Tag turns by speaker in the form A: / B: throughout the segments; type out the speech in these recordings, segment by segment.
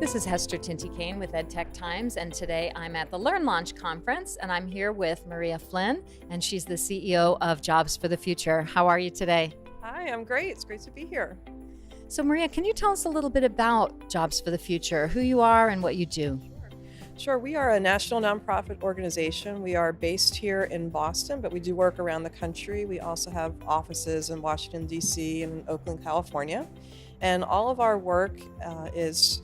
A: this is Hester Tinti-Kane with EdTech Times, and today I'm at the Learn Launch Conference, and I'm here with Maria Flynn, and she's the CEO of Jobs for the Future. How are you today?
B: Hi, I'm great. It's great to be here.
A: So Maria, can you tell us a little bit about Jobs for the Future, who you are and what you do?
B: Sure. We are a national nonprofit organization. We are based here in Boston, but we do work around the country. We also have offices in Washington, D.C. and Oakland, California. And all of our work is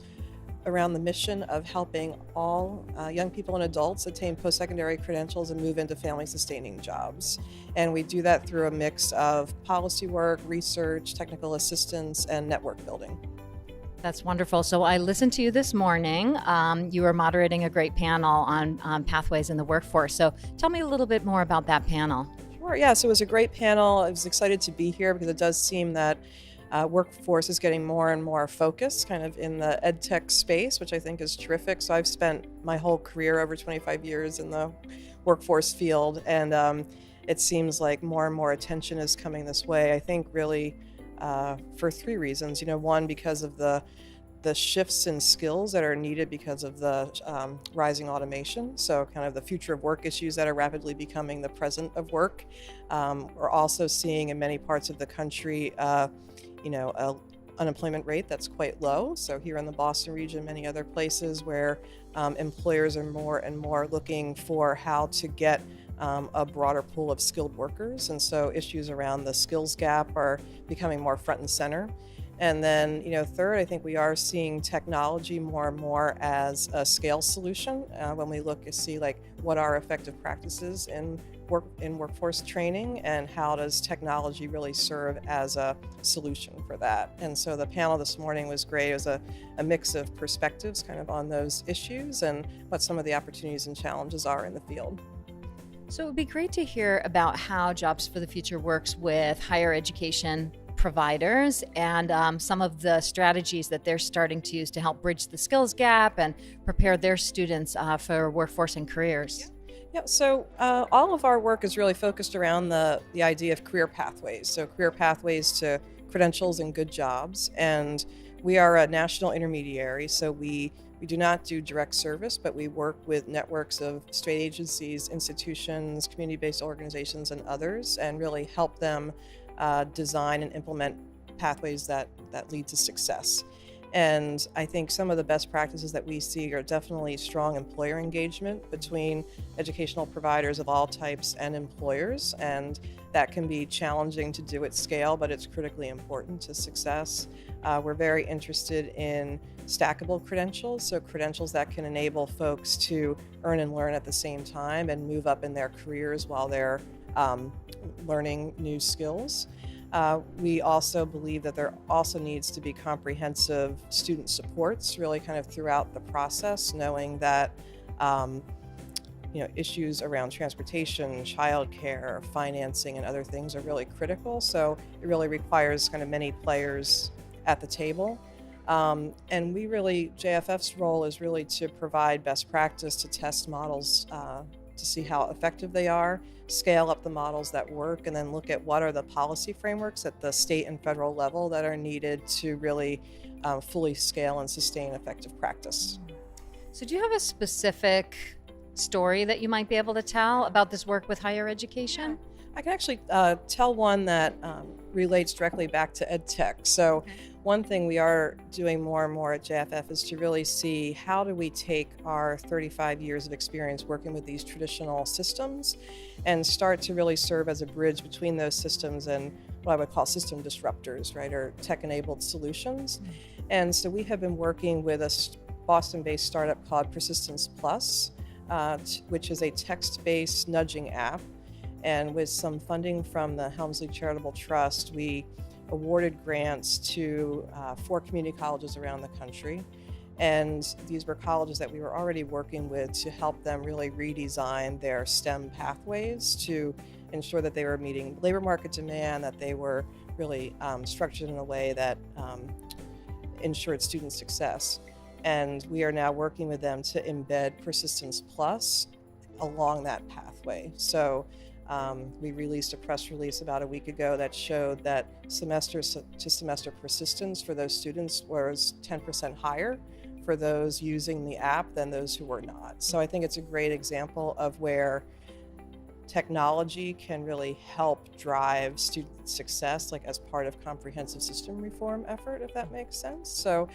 B: around the mission of helping all young people and adults attain post-secondary credentials and move into family-sustaining jobs. And we do that through a mix of policy work, research, technical assistance, and network building.
A: That's wonderful. So I listened to you this morning. You were moderating a great panel on pathways in the workforce. So tell me a little bit more about that panel.
B: Sure. Yeah, so it was a great panel. I was excited to be here because it does seem that workforce is getting more and more focused kind of in the EdTech space, which I think is terrific. So I've spent my whole career, over 25 years, in the workforce field, and it seems like more and more attention is coming this way. I think really for three reasons. One, because of the shifts in skills that are needed because of the rising automation. So kind of the future of work issues that are rapidly becoming the present of work. We're also seeing in many parts of the country, an unemployment rate that's quite low. So here in the Boston region, many other places where employers are more and more looking for how to get a broader pool of skilled workers. And so issues around the skills gap are becoming more front and center. And then, third, I think we are seeing technology more and more as a scale solution when we look to see what are effective practices in workforce training and how does technology really serve as a solution for that. And so the panel this morning was great. It was a mix of perspectives kind of on those issues and what some of the opportunities and challenges are in the field.
A: So it would be great to hear about how Jobs for the Future works with higher education providers and some of the strategies that they're starting to use to help bridge the skills gap and prepare their students for workforce and careers.
B: Yeah, so all of our work is really focused around the idea of career pathways. So career pathways to credentials and good jobs. And we are a national intermediary, so we do not do direct service, but we work with networks of state agencies, institutions, community-based organizations, and others, and really help them design and implement pathways that lead to success. And I think some of the best practices that we see are definitely strong employer engagement between educational providers of all types and employers. And that can be challenging to do at scale, but it's critically important to success. We're very interested in stackable credentials, so credentials that can enable folks to earn and learn at the same time and move up in their careers while they're learning new skills. We also believe that there also needs to be comprehensive student supports really kind of throughout the process, knowing that issues around transportation, childcare, financing, and other things are really critical. So it really requires kind of many players at the table. And JFF's role is really to provide best practice, to test models to see how effective they are, scale up the models that work, and then look at what are the policy frameworks at the state and federal level that are needed to really fully scale and sustain effective practice.
A: So do you have a specific story that you might be able to tell about this work with higher education?
B: I can actually tell one that relates directly back to EdTech. So one thing we are doing more and more at JFF is to really see how do we take our 35 years of experience working with these traditional systems and start to really serve as a bridge between those systems and what I would call system disruptors, right, or tech-enabled solutions. And so we have been working with a Boston-based startup called Persistence Plus, which is a text-based nudging app. And with some funding from the Helmsley Charitable Trust, we awarded grants to 4 community colleges around the country. And these were colleges that we were already working with to help them really redesign their STEM pathways to ensure that they were meeting labor market demand, that they were really structured in a way that ensured student success. And we are now working with them to embed Persistence Plus along that pathway. So we released a press release about a week ago that showed that semester to semester persistence for those students was 10% higher for those using the app than those who were not. So I think it's a great example of where technology can really help drive student success, like as part of comprehensive system reform effort, if that makes sense. So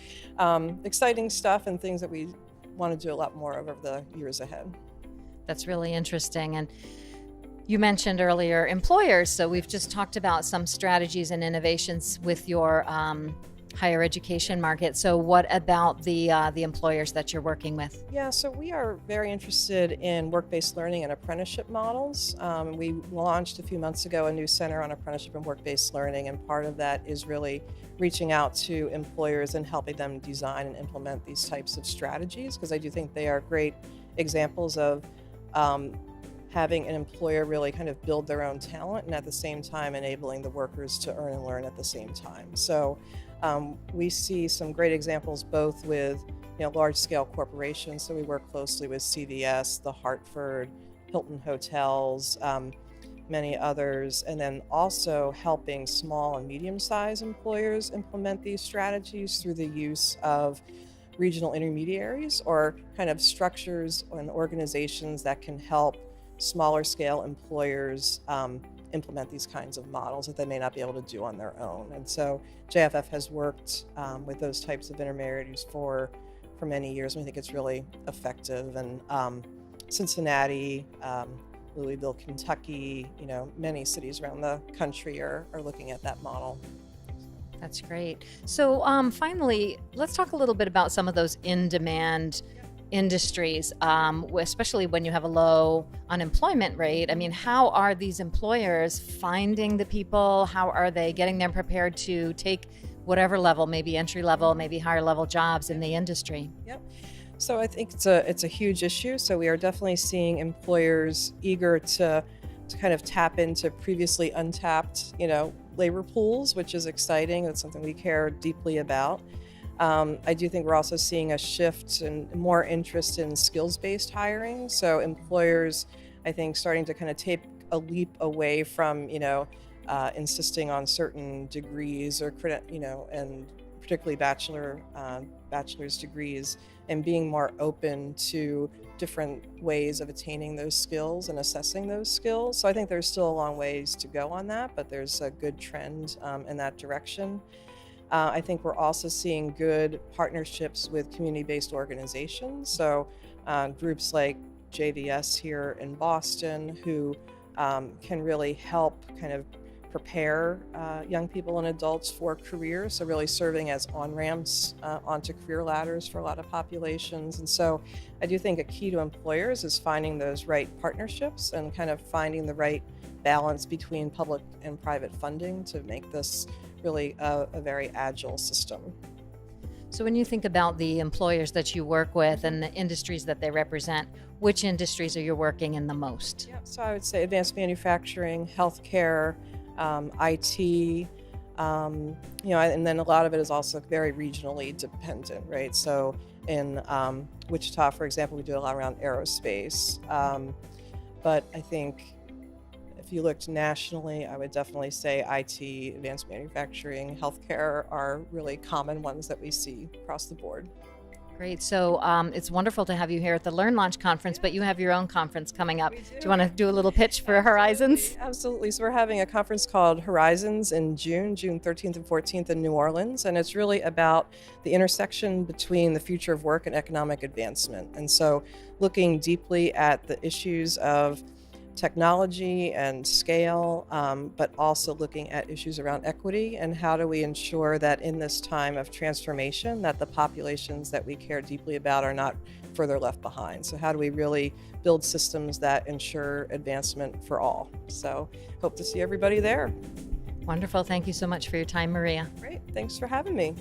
B: exciting stuff and things that we want to do a lot more over the years ahead.
A: That's really interesting. And you mentioned earlier employers. So we've just talked about some strategies and innovations with your higher education market. So what about the employers that you're working with?
B: Yeah, so we are very interested in work-based learning and apprenticeship models. We launched a few months ago a new center on apprenticeship and work-based learning, and part of that is really reaching out to employers and helping them design and implement these types of strategies, because I do think they are great examples of having an employer really kind of build their own talent and at the same time enabling the workers to earn and learn at the same time. So we see some great examples both with large-scale corporations. So we work closely with CVS, the Hartford, Hilton Hotels, many others, and then also helping small and medium-sized employers implement these strategies through the use of regional intermediaries or kind of structures and organizations that can help smaller scale employers implement these kinds of models that they may not be able to do on their own. And so JFF has worked with those types of intermediaries for many years, and we think it's really effective. And Cincinnati, Louisville, Kentucky, many cities around the country are looking at that model.
A: That's great. So finally, let's talk a little bit about some of those in-demand industries, especially when you have a low unemployment rate. I mean, how are these employers finding the people? How are they getting them prepared to take whatever level, maybe entry level, maybe higher level jobs in the industry?
B: Yep. So I think it's a huge issue. So we are definitely seeing employers eager to kind of tap into previously untapped, labor pools, which is exciting. That's something we care deeply about. I do think we're also seeing a shift and more interest in skills-based hiring. So employers, I think, starting to kind of take a leap away from, insisting on certain degrees or, and particularly bachelor's degrees, and being more open to different ways of attaining those skills and assessing those skills. So I think there's still a long ways to go on that, but there's a good trend in that direction. I think we're also seeing good partnerships with community-based organizations. So groups like JVS here in Boston who can really help kind of prepare young people and adults for careers. So really serving as on-ramps onto career ladders for a lot of populations. And so I do think a key to employers is finding those right partnerships and kind of finding the right balance between public and private funding to make this really a very agile system.
A: So when you think about the employers that you work with and the industries that they represent, which industries are you working in the most?
B: Yeah, so I would say advanced manufacturing, healthcare, IT, and then a lot of it is also very regionally dependent, right? So in Wichita, for example, we do a lot around aerospace, but I think if you looked nationally, I would definitely say IT, advanced manufacturing, healthcare are really common ones that we see across the board.
A: Great. So it's wonderful to have you here at the Learn Launch Conference, but you have your own conference coming up. Do you want to do a little pitch for Horizons?
B: Absolutely. So we're having a conference called Horizons in June 13th and 14th in New Orleans, and it's really about the intersection between the future of work and economic advancement. And so looking deeply at the issues of technology and scale, but also looking at issues around equity and how do we ensure that in this time of transformation that the populations that we care deeply about are not further left behind. So how do we really build systems that ensure advancement for all? So hope to see everybody there.
A: Wonderful. Thank you so much for your time, Maria.
B: Great. Thanks for having me.